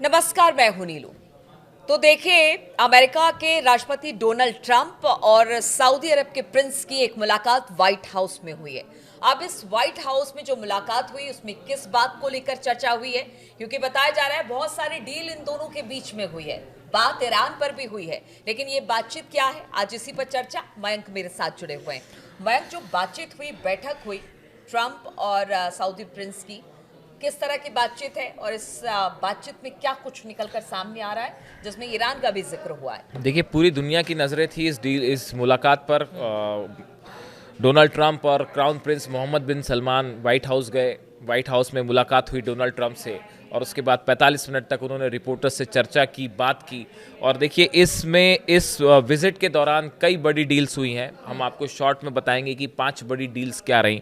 नमस्कार, मैं हूं नीलू। तो देखिए, अमेरिका के राष्ट्रपति डोनाल्ड ट्रंप और सऊदी अरब के प्रिंस की एक मुलाकात व्हाइट हाउस में हुई है। अब इस व्हाइट हाउस में जो मुलाकात हुई उसमें किस बात को लेकर चर्चा हुई है, क्योंकि बताया जा रहा है बहुत सारी डील इन दोनों के बीच में हुई है। बात ईरान पर भी हुई है, लेकिन ये बातचीत क्या है, आज इसी पर चर्चा। मयंक मेरे साथ जुड़े हुए हैं। मयंक, जो बातचीत हुई, बैठक हुई ट्रंप और सऊदी प्रिंस की, किस तरह की बातचीत है और इस बातचीत में क्या कुछ निकलकर सामने आ रहा है, जिसमें ईरान का भी जिक्र हुआ है? देखिए, पूरी दुनिया की नज़रें थी इस मुलाकात पर। डोनाल्ड ट्रंप और क्राउन प्रिंस मोहम्मद बिन सलमान वाइट हाउस गए। वाइट हाउस में मुलाकात हुई डोनाल्ड ट्रंप से और उसके बाद 45 मिनट तक उन्होंने रिपोर्टर्स से चर्चा की, बात की। और देखिए, इस विजिट के दौरान कई बड़ी डील्स हुई हैं। हम आपको शॉर्ट में बताएंगे कि 5 बड़ी डील्स क्या रहीं।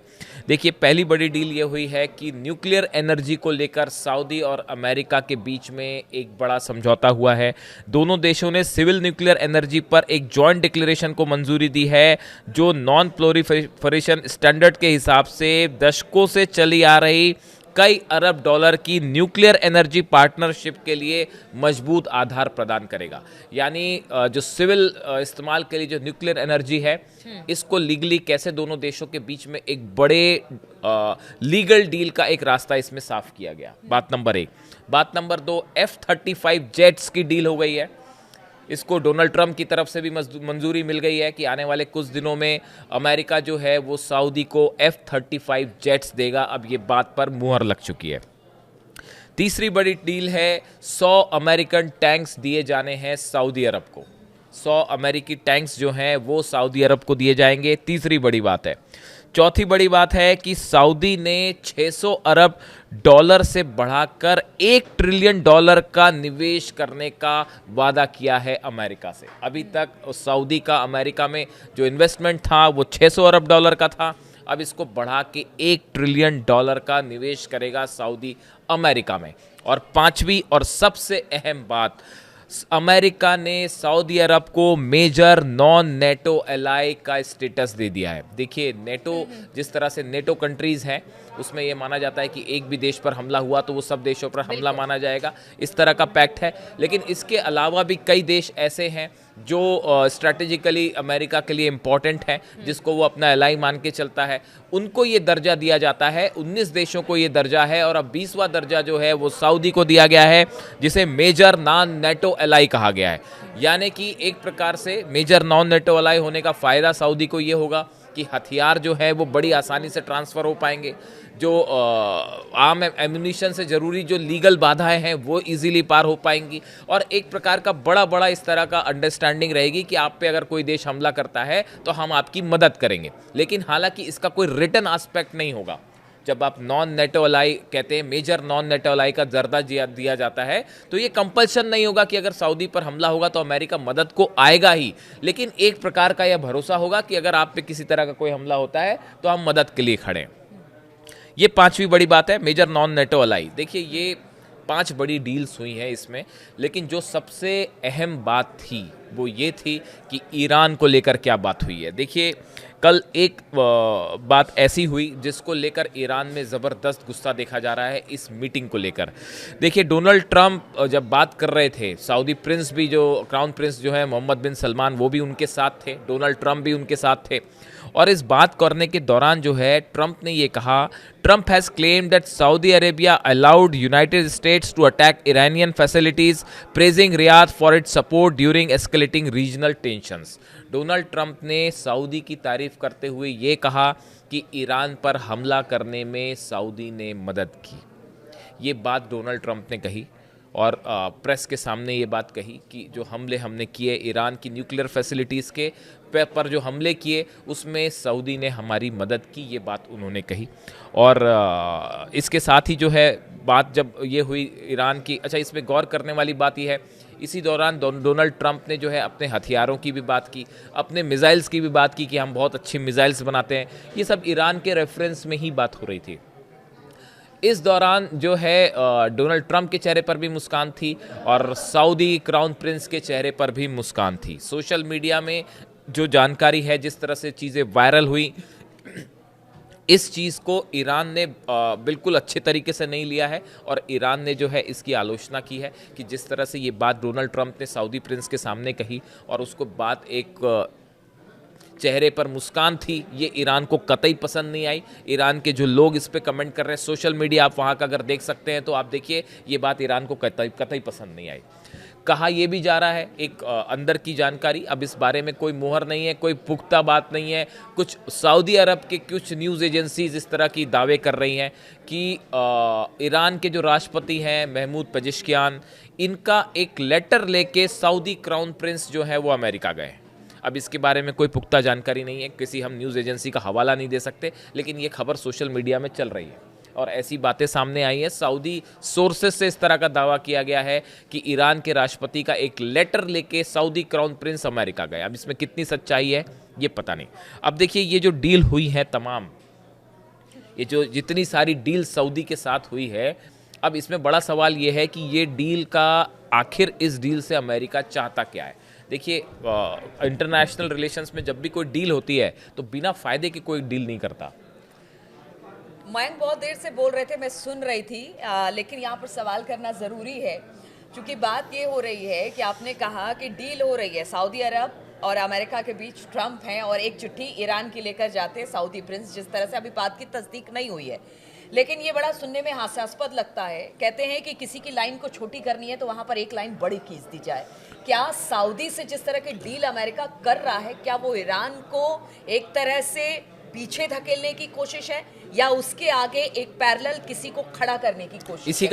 देखिए, पहली बड़ी डील ये हुई है कि न्यूक्लियर एनर्जी को लेकर सऊदी और अमेरिका के बीच में एक बड़ा समझौता हुआ है। दोनों देशों ने सिविल न्यूक्लियर एनर्जी पर एक जॉइंट डिक्लेरेशन को मंजूरी दी है, जो नॉन प्रोलिफरेशन स्टैंडर्ड के हिसाब से दशकों से चली आ रही कई अरब डॉलर की न्यूक्लियर एनर्जी पार्टनरशिप के लिए मजबूत आधार प्रदान करेगा। यानी जो सिविल इस्तेमाल के लिए जो न्यूक्लियर एनर्जी है, इसको लीगली कैसे दोनों देशों के बीच में एक बड़े लीगल डील का एक रास्ता इसमें साफ किया गया। बात नंबर 1। बात नंबर 2, F-35 जेट्स की डील हो गई है। इसको डोनाल्ड ट्रंप की तरफ से भी मंजूरी मिल गई है कि आने वाले कुछ दिनों में अमेरिका जो है वो सऊदी को F-35 जेट्स देगा। अब ये बात पर मुहर लग चुकी है। तीसरी बड़ी डील है, 100 अमेरिकन टैंक्स दिए जाने हैं सऊदी अरब को। 100 अमेरिकी टैंक्स जो हैं वो सऊदी अरब को दिए जाएंगे। तीसरी बड़ी बात है। चौथी बड़ी बात है कि सऊदी ने 600 अरब डॉलर से बढ़ाकर $1 ट्रिलियन का निवेश करने का वादा किया है अमेरिका से। अभी तक सऊदी का अमेरिका में जो इन्वेस्टमेंट था वो 600 अरब डॉलर का था। अब इसको बढ़ा के $1 ट्रिलियन का निवेश करेगा सऊदी अमेरिका में। और पांचवी और सबसे अहम बात, अमेरिका ने सऊदी अरब को मेजर नॉन नेटो एलाई का स्टेटस दे दिया है। देखिए, नेटो जिस तरह से नेटो कंट्रीज हैं उसमें यह माना जाता है कि एक भी देश पर हमला हुआ तो वो सब देशों पर हमला माना जाएगा, इस तरह का पैक्ट है। लेकिन इसके अलावा भी कई देश ऐसे हैं जो स्ट्रैटेजिकली अमेरिका के लिए इम्पॉर्टेंट है, जिसको वो अपना एलाई मान के चलता है। उनको ये दर्जा दिया जाता है। 19 देशों को ये दर्जा है और अब 20वां दर्जा जो है वो सऊदी को दिया गया है, जिसे मेजर नॉन नेटो एलाई कहा गया है। यानी कि एक प्रकार से मेजर नॉन नेटो एलाई होने का फ़ायदा सऊदी को ये होगा कि हथियार जो है वो बड़ी आसानी से ट्रांसफ़र हो पाएंगे। जो आम एम्यूनिशन से ज़रूरी जो लीगल बाधाएं हैं वो इजीली पार हो पाएंगी। और एक प्रकार का बड़ा इस तरह का अंडरस्टैंडिंग रहेगी कि आप पे अगर कोई देश हमला करता है तो हम आपकी मदद करेंगे। लेकिन हालांकि इसका कोई रिटन एस्पेक्ट नहीं होगा। जब आप नॉन नेटो अलाई कहते हैं, मेजर नॉन नेटो अलाई का दर्जा दिया जाता है, तो ये कंपल्शन नहीं होगा कि अगर सऊदी पर हमला होगा तो अमेरिका मदद को आएगा ही। लेकिन एक प्रकार का यह भरोसा होगा कि अगर आप पे किसी तरह का कोई हमला होता है तो हम मदद के लिए खड़े हैं। ये पांचवी बड़ी बात है, मेजर नॉन नेटो अलाई। देखिए, ये 5 बड़ी डील्स हुई हैं इसमें, लेकिन जो सबसे अहम बात थी वो ये थी कि ईरान को लेकर क्या बात हुई है। देखिए, कल एक बात ऐसी हुई जिसको लेकर ईरान में ज़बरदस्त गुस्सा देखा जा रहा है इस मीटिंग को लेकर। देखिए, डोनाल्ड ट्रंप जब बात कर रहे थे, सऊदी प्रिंस भी, जो क्राउन प्रिंस जो है मोहम्मद बिन सलमान, वो भी उनके साथ थे, डोनाल्ड ट्रंप भी उनके साथ थे। और इस बात करने के दौरान जो है ट्रंप ने ये कहा, Trump has claimed that Saudi Arabia allowed United States to attack Iranian facilities, praising Riyadh for its support during escalating regional tensions. Donald Trump ने सऊदी की तारीफ करते हुए ये कहा कि ईरान पर हमला करने में सऊदी ने मदद की। ये बात डोनाल्ड ट्रंप ने कही और प्रेस के सामने ये बात कही कि जो हमले हमने किए ईरान की न्यूक्लियर फैसिलिटीज़ के पर जो हमले किए उसमें सऊदी ने हमारी मदद की, ये बात उन्होंने कही। और इसके साथ ही जो है बात जब ये हुई ईरान की, अच्छा, इसमें गौर करने वाली बात यह है, इसी दौरान डोनाल्ड ट्रंप ने जो है अपने हथियारों की भी बात की, अपने मिसाइल्स की भी बात की कि हम बहुत अच्छी मिसाइल्स बनाते हैं। ये सब ईरान के रेफरेंस में ही बात हो रही थी। इस दौरान जो है डोनाल्ड ट्रंप के चेहरे पर भी मुस्कान थी और सऊदी क्राउन प्रिंस के चेहरे पर भी मुस्कान थी। सोशल मीडिया में जो जानकारी है, जिस तरह से चीज़ें वायरल हुई, इस चीज़ को ईरान ने बिल्कुल अच्छे तरीके से नहीं लिया है और ईरान ने जो है इसकी आलोचना की है कि जिस तरह से ये बात डोनाल्ड ट्रंप ने सऊदी प्रिंस के सामने कही और उसको बात एक चेहरे पर मुस्कान थी, ये ईरान को कतई पसंद नहीं आई। ईरान के जो लोग इस पे कमेंट कर रहे हैं, सोशल मीडिया आप वहाँ का अगर देख सकते हैं तो आप देखिए ये बात ईरान को कतई पसंद नहीं आई। कहा यह भी जा रहा है, एक अंदर की जानकारी, अब इस बारे में कोई मुहर नहीं है, कोई पुख्ता बात नहीं है, कुछ सऊदी अरब के कुछ न्यूज़ एजेंसीज इस तरह की दावे कर रही हैं कि ईरान के जो राष्ट्रपति हैं महमूद पेजेश्कियान, इनका एक लेटर लेके सऊदी क्राउन प्रिंस जो है वो अमेरिका गए। अब इसके बारे में कोई पुख्ता जानकारी नहीं है, किसी हम न्यूज़ एजेंसी का हवाला नहीं दे सकते, लेकिन ये खबर सोशल मीडिया में चल रही है और ऐसी बातें सामने आई है। सऊदी सोर्सेस से इस तरह का दावा किया गया है कि ईरान के राष्ट्रपति का एक लेटर लेके सऊदी क्राउन प्रिंस अमेरिका गए। अब इसमें कितनी सच्चाई है ये पता नहीं। अब देखिए ये जो डील हुई है तमाम, ये जो जितनी सारी डील सऊदी के साथ हुई है, अब इसमें बड़ा सवाल ये है कि ये डील का आखिर इस डील से अमेरिका चाहता क्या है। देखिए इंटरनेशनल रिलेशंस में जब भी कोई डील होती है तो बिना फायदे की कोई डील नहीं करता। मयंक बहुत देर से बोल रहे थे, मैं सुन रही थी, लेकिन यहाँ पर सवाल करना ज़रूरी है क्योंकि बात ये हो रही है कि आपने कहा कि डील हो रही है सऊदी अरब और अमेरिका के बीच, ट्रंप हैं और एक चिट्ठी ईरान की लेकर जाते हैं सऊदी प्रिंस, जिस तरह से अभी बात की तस्दीक नहीं हुई है, लेकिन ये बड़ा सुनने में हास्यास्पद लगता है। कहते हैं कि किसी की लाइन को छोटी करनी है तो वहाँ पर एक लाइन बड़ी खींच दी जाए। क्या सऊदी से जिस तरह की डील अमेरिका कर रहा है, क्या वो ईरान को एक तरह से पीछे धकेलने की कोशिश है या उसके आगे एक पैरेलल किसी को खड़ा करने की कोशिश? इसी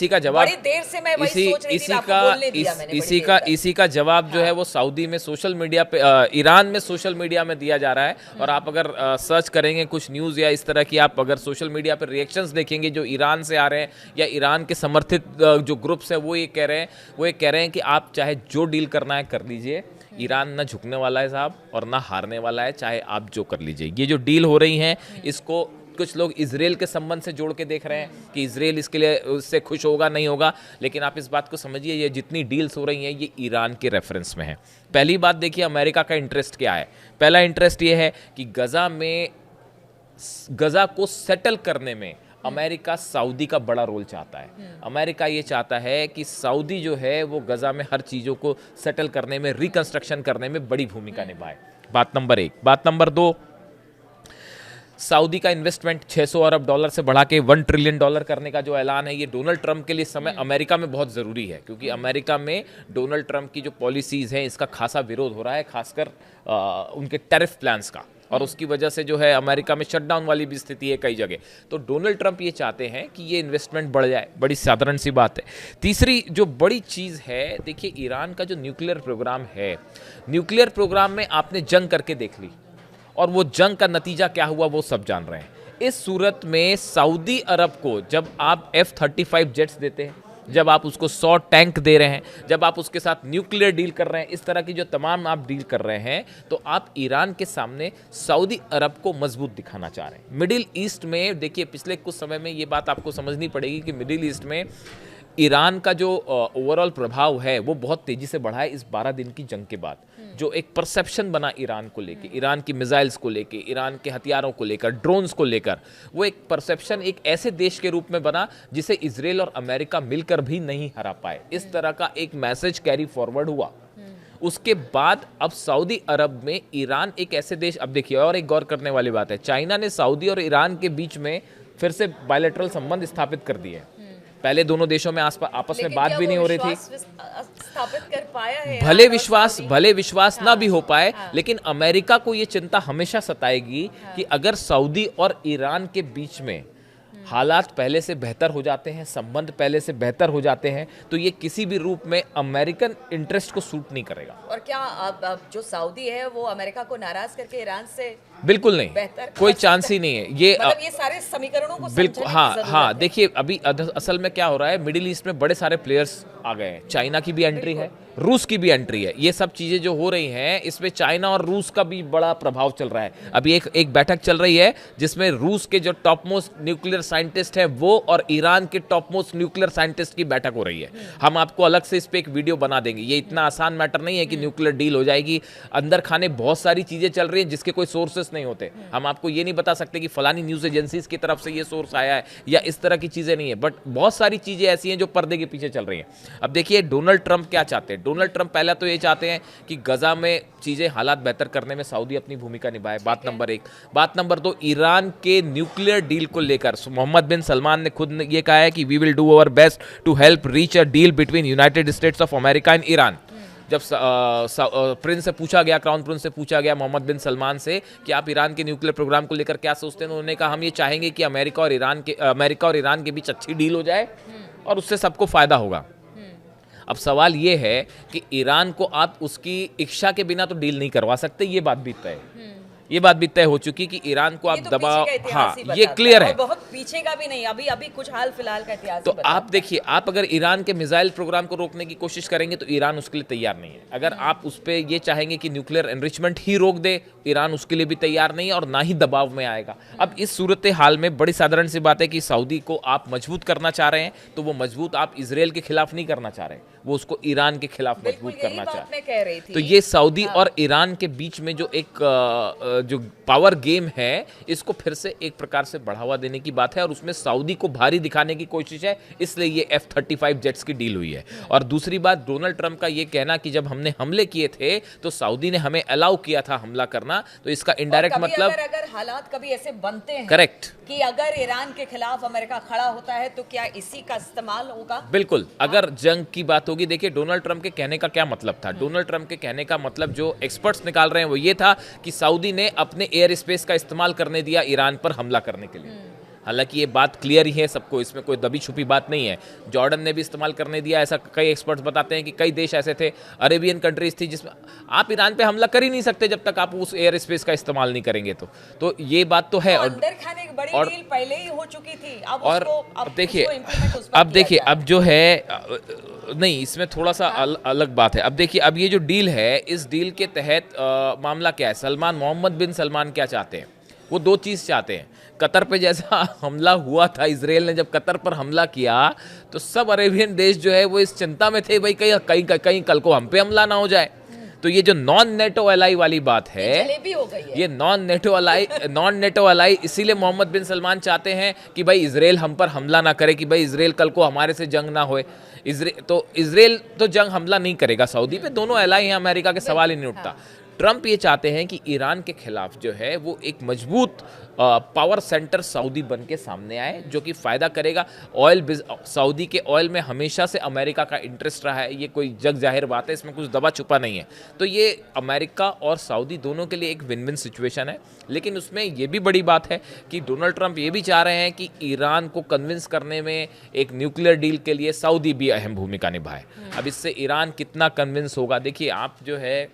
का जवाब बड़ी देर से मैं वही सोच रही थी, आपको बोलने दिया मैंने। इसी का जवाब जो है वो सऊदी में सोशल मीडिया पे, ईरान में सोशल मीडिया में दिया जा रहा है। और आप अगर सर्च करेंगे कुछ न्यूज़ या इस तरह की, आप अगर सोशल मीडिया पर रिएक्शंस देखेंगे जो ईरान से आ रहे हैं या ईरान के समर्थित जो ग्रुप्स हैं, वो ये कह रहे हैं कि आप चाहे जो डील करना है कर लीजिए, ईरान ना झुकने वाला है साहब और ना हारने वाला है, चाहे आप जो कर लीजिए। ये जो डील हो रही हैं इसको कुछ लोग इजराइल के संबंध से जोड़ के देख रहे हैं कि इजराइल इसके लिए उससे खुश होगा नहीं होगा, लेकिन आप इस बात को समझिए ये जितनी डील्स हो रही हैं ये ईरान के रेफरेंस में है। पहली बात देखिए अमेरिका का इंटरेस्ट क्या है। पहला इंटरेस्ट ये है कि गजा को सेटल करने में अमेरिका सऊदी का बड़ा रोल चाहता है। अमेरिका ये चाहता है कि सऊदी जो है वो गजा में हर चीज़ों को सेटल करने में, रिकंस्ट्रक्शन करने में बड़ी भूमिका निभाए। बात नंबर 1। बात नंबर 2, सऊदी का इन्वेस्टमेंट 600 अरब डॉलर से बढ़ा के $1 ट्रिलियन करने का जो ऐलान है, ये डोनाल्ड ट्रंप के लिए इस समय अमेरिका में बहुत ज़रूरी है क्योंकि अमेरिका में डोनाल्ड ट्रंप की जो पॉलिसीज़ हैं इसका खासा विरोध हो रहा है, खासकर उनके टैरिफ प्लान्स का, और उसकी वजह से जो है अमेरिका में शटडाउन वाली भी स्थिति है कई जगह। तो डोनाल्ड ट्रंप ये चाहते हैं कि ये इन्वेस्टमेंट बढ़ जाए, बड़ी साधारण सी बात है। तीसरी जो बड़ी चीज़ है, देखिए ईरान का जो न्यूक्लियर प्रोग्राम है, न्यूक्लियर प्रोग्राम में आपने जंग करके देख ली और वो जंग का नतीजा क्या हुआ वो सब जान रहे हैं। इस सूरत में सऊदी अरब को जब आप F-35 जेट्स देते हैं, जब आप उसको 100 टैंक दे रहे हैं, जब आप उसके साथ न्यूक्लियर डील कर रहे हैं, इस तरह की जो तमाम आप डील कर रहे हैं, तो आप ईरान के सामने सऊदी अरब को मजबूत दिखाना चाह रहे हैं। मिडिल ईस्ट में देखिए पिछले कुछ समय में ये बात आपको समझनी पड़ेगी कि मिडिल ईस्ट में ईरान का जो ओवरऑल प्रभाव है वो बहुत तेजी से बढ़ा है इस 12 दिन की जंग के बाद। जो एक परसेप्शन बना ईरान को लेके, ईरान की मिसाइल्स को लेके, ईरान के हथियारों को लेकर, ड्रोन्स को लेकर, वो एक परसेप्शन एक ऐसे देश के रूप में बना जिसे इजराइल और अमेरिका मिलकर भी नहीं हरा पाए। इस तरह का एक मैसेज कैरी फॉरवर्ड हुआ। उसके बाद अब सऊदी अरब में ईरान एक ऐसे देश, अब देखिए और एक गौर करने वाली बात है, चाइना ने सऊदी और ईरान के बीच में फिर से बायलैटरल संबंध स्थापित कर दिए। पहले दोनों देशों में आपस में बात भी नहीं हो रही थी। स्थापित कर पाया है, भले विश्वास ना भी हो पाए, लेकिन अमेरिका को ये चिंता हमेशा सताएगी कि अगर सऊदी और ईरान के बीच में हालात पहले से बेहतर हो जाते हैं, संबंध पहले से बेहतर हो जाते हैं, तो ये किसी भी रूप में अमेरिकन इंटरेस्ट को सूट नहीं करेगा। और क्या अब जो सऊदी है वो अमेरिका को नाराज करके ईरान से बिल्कुल नहीं, कोई चांस ही नहीं है। ये मतलब ये सारे समीकरणों को बिल्कुल, हाँ देखिए अभी असल में क्या हो रहा है, मिडिल ईस्ट में बड़े सारे प्लेयर्स आ गए हैं। चाइना की भी एंट्री है, रूस की भी एंट्री है। ये सब चीज़ें जो हो रही हैं इसमें चाइना और रूस का भी बड़ा प्रभाव चल रहा है। अभी एक बैठक चल रही है जिसमें रूस के जो टॉप मोस्ट न्यूक्लियर साइंटिस्ट है वो और ईरान के टॉप मोस्ट न्यूक्लियर साइंटिस्ट की बैठक हो रही है। हम आपको अलग से इस पर एक वीडियो बना देंगे। ये इतना आसान मैटर नहीं है कि न्यूक्लियर डील हो जाएगी। अंदर खाने बहुत सारी चीज़ें चल रही हैं जिसके कोई सोर्सेस नहीं होते। हम आपको ये नहीं बता सकते कि फलानी न्यूज़ एजेंसीज की तरफ से ये सोर्स आया है या इस तरह की चीज़ें नहीं है, बट बहुत सारी चीज़ें ऐसी हैं जो पर्दे के पीछे चल रही हैं। अब देखिए डोनाल्ड ट्रंप क्या चाहते हैं। डोनाल्ड ट्रंप पहला तो ये चाहते हैं कि गजा में चीज़ें हालात बेहतर करने में सऊदी अपनी भूमिका निभाए, बात नंबर 1। बात नंबर 2, ईरान के न्यूक्लियर डील को लेकर मोहम्मद बिन सलमान ने खुद ये कहा है कि we will do our best to help reach a deal between United States of America and Iran. जब प्रिंस से पूछा गया, क्राउन प्रिंस से पूछा गया मोहम्मद बिन सलमान से कि आप ईरान के न्यूक्लियर प्रोग्राम को लेकर क्या सोचते हैं, उन्होंने कहा हम ये चाहेंगे कि अमेरिका और ईरान के बीच अच्छी डील हो जाए और उससे सबको फायदा होगा। अब सवाल ये है कि ईरान को आप उसकी इच्छा के बिना तो डील नहीं करवा सकते, ये बात भी तय है। ये बात भी तय हो चुकी कि ईरान को आप दबाव, हाँ ये क्लियर है, बहुत पीछे का भी नहीं, अभी अभी कुछ हाल फिलहाल का इतिहास। तो आप देखिए, आप अगर ईरान के मिसाइल प्रोग्राम को रोकने की कोशिश करेंगे तो ईरान उसके लिए तैयार नहीं है। अगर आप उस पर ये चाहेंगे कि न्यूक्लियर एनरिचमेंट ही रोक दे, ईरान उसके लिए भी तैयार नहीं है और ना ही दबाव में आएगा। अब इस सूरत हाल में बड़ी साधारण सी बात है कि सऊदी को आप मजबूत करना चाह रहे हैं तो वो मजबूत आप इसराइल के खिलाफ नहीं करना चाह रहे, वो उसको ईरान के खिलाफ मजबूत करना चाह रहे हैं। तो ये सऊदी और ईरान के बीच में जो एक जो पावर गेम है इसको फिर से एक प्रकार से बढ़ावा देने की बात है और उसमें सऊदी को भारी दिखाने की कोशिश है, इसलिए ये F-35 जेट्स की डील हुई है। और दूसरी बात, डोनाल्ड ट्रंप का ये कहना कि जब हमने हमले किए थे तो सऊदी ने हमें अलाउ किया था हमला करना, तो इसका इनडायरेक्ट मतलब अगर हालात कभी ऐसे बनते हैं करेक्ट कि अगर ईरान के खिलाफ अमेरिका खड़ा होता है तो क्या इसी का इस्तेमाल होगा? बिल्कुल, अगर जंग की बात होगी। देखिए डोनाल्ड ट्रंप के कहने का क्या मतलब था। डोनाल्ड ट्रंप के कहने का मतलब जो एक्सपर्ट्स निकाल रहे हैं वो ये था कि सऊदी ने अपने एयर स्पेस का इस्तेमाल करने दिया ईरान पर हमला करने के लिए। हालांकि ये बात क्लियर ही है सबको, इसमें कोई दबी छुपी बात नहीं है। जॉर्डन ने भी इस्तेमाल करने दिया, ऐसा कई एक्सपर्ट्स बताते हैं कि कई देश ऐसे थे, अरेबियन कंट्रीज थी जिसमें आप ईरान पे हमला कर ही नहीं सकते जब तक आप उस एयर स्पेस का इस्तेमाल नहीं करेंगे। तो ये बात तो है। तो अंदर खाने की बड़ी डील पहले ही हो चुकी थी। अब देखिए अब जो है नहीं, इसमें थोड़ा सा अलग बात है। अब देखिए, अब ये जो डील है, इस डील के तहत मामला क्या है, मोहम्मद बिन सलमान क्या चाहते हैं, वो दो चीज़ चाहते हैं। कतर पे जैसा हमला हुआ था, इसराइल ने जब कतर पर हमला किया तो सब अरेबियन देश जो है वो इस चिंता में थे, भाई कहीं कल को हम पे हमला ना हो जाए। तो ये जो नॉन नेटो एलाई वाली बात है, ये नॉन नेटो एलाई इसीलिए मोहम्मद बिन सलमान चाहते हैं कि भाई इसराइल हम पर हमला ना करे, कि भाई इसराइल कल को हमारे से जंग ना होए। इसराइल तो जंग हमला नहीं करेगा सऊदी पे, दोनों एलाई हैं, अमेरिका के सवाल ही नहीं उठता। ट्रंप ये चाहते हैं कि ईरान के खिलाफ जो है वो एक मजबूत पावर सेंटर सऊदी बन के सामने आए, जो कि फ़ायदा करेगा। सऊदी के ऑयल में हमेशा से अमेरिका का इंटरेस्ट रहा है, ये कोई जग जाहिर बात है, इसमें कुछ दबा छुपा नहीं है। तो ये अमेरिका और सऊदी दोनों के लिए एक विन विन सिचुएशन है। लेकिन उसमें ये भी बड़ी बात है कि डोनाल्ड ट्रंप ये भी चाह रहे हैं कि ईरान को कन्विंस करने में एक न्यूक्लियर डील के लिए सऊदी भी अहम भूमिका निभाए। अब इससे ईरान कितना कन्विंस होगा, देखिए आप जो है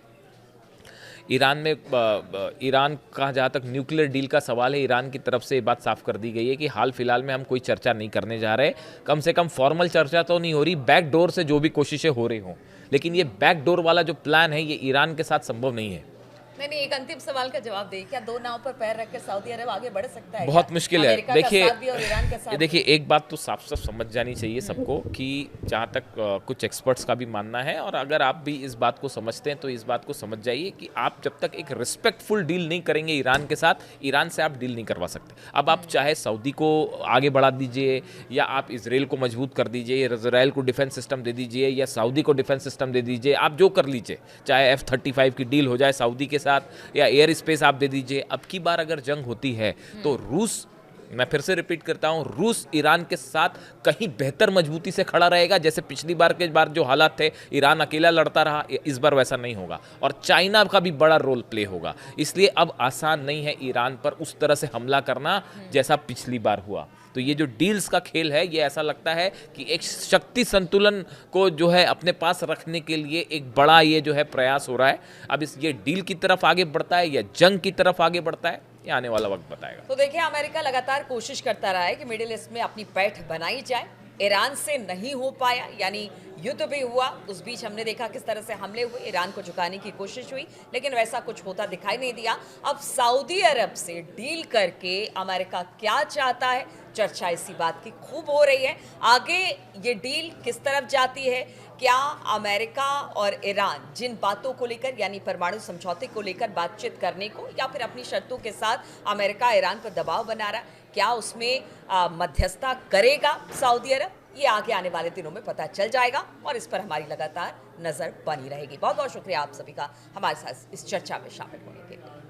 ईरान का जहाँ तक न्यूक्लियर डील का सवाल है, ईरान की तरफ से ये बात साफ कर दी गई है कि हाल फिलहाल में हम कोई चर्चा नहीं करने जा रहे। कम से कम फॉर्मल चर्चा तो नहीं हो रही, बैक डोर से जो भी कोशिशें हो रही हों, लेकिन ये बैक डोर वाला जो प्लान है ये ईरान के साथ संभव नहीं है। नहीं, एक अंतिम सवाल का जवाब दे, क्या दो नाव पर पैर रख के सऊदी अरब आगे बढ़ सकता है? बहुत मुश्किल है। देखिए एक बात तो साफ साफ समझ जानी चाहिए सबको कि जहाँ तक कुछ एक्सपर्ट्स का भी मानना है, और अगर आप भी इस बात को समझते हैं तो इस बात को समझ जाइए कि आप जब तक एक रिस्पेक्टफुल डील नहीं करेंगे ईरान के साथ, ईरान से आप डील नहीं करवा सकते। अब आप चाहे सऊदी को आगे बढ़ा दीजिए, या आप इसराइल को मजबूत कर दीजिए, इसराइल को डिफेंस सिस्टम दे दीजिए, या सऊदी को डिफेंस सिस्टम दे दीजिए, आप जो कर लीजिए, चाहे F-35 की डील हो जाए सऊदी के साथ या एयर स्पेस आप दे दीजिए। अब की बार अगर जंग होती है तो रूस, मैं फिर से रिपीट करता हूं, रूस ईरान के साथ कहीं बेहतर मजबूती से खड़ा रहेगा। जैसे पिछली बार के बार जो हालात थे, ईरान अकेला लड़ता रहा, इस बार वैसा नहीं होगा, और चाइना का भी बड़ा रोल प्ले होगा। इसलिए अब आसान नहीं है ईरान पर उस तरह से हमला करना जैसा पिछली बार हुआ। तो ये जो डील्स का खेल है, ये ऐसा लगता है कि एक शक्ति संतुलन को जो है अपने पास रखने के लिए एक बड़ा ये जो है प्रयास हो रहा है। अब ये डील की तरफ आगे बढ़ता है या जंग की तरफ आगे बढ़ता है, ये आने वाला वक्त बताएगा। तो देखिए, अमेरिका लगातार कोशिश करता रहा है कि मिडिल ईस्ट में अपनी पैठ बनाई जाए। ईरान से नहीं हो पाया, यानी युद्ध भी हुआ, उस बीच हमने देखा किस तरह से हमले हुए, ईरान को झुकाने की कोशिश हुई, लेकिन वैसा कुछ होता दिखाई नहीं दिया। अब सऊदी अरब से डील करके अमेरिका क्या चाहता है, चर्चा इसी बात की खूब हो रही है। आगे ये डील किस तरफ जाती है, क्या अमेरिका और ईरान जिन बातों को लेकर यानी परमाणु समझौते को लेकर बातचीत करने को या फिर अपनी शर्तों के साथ अमेरिका ईरान पर दबाव बना रहा है, क्या उसमें मध्यस्थता करेगा सऊदी अरब, ये आगे आने वाले दिनों में पता चल जाएगा और इस पर हमारी लगातार नजर बनी रहेगी। बहुत बहुत शुक्रिया आप सभी का हमारे साथ इस चर्चा में शामिल होने के लिए।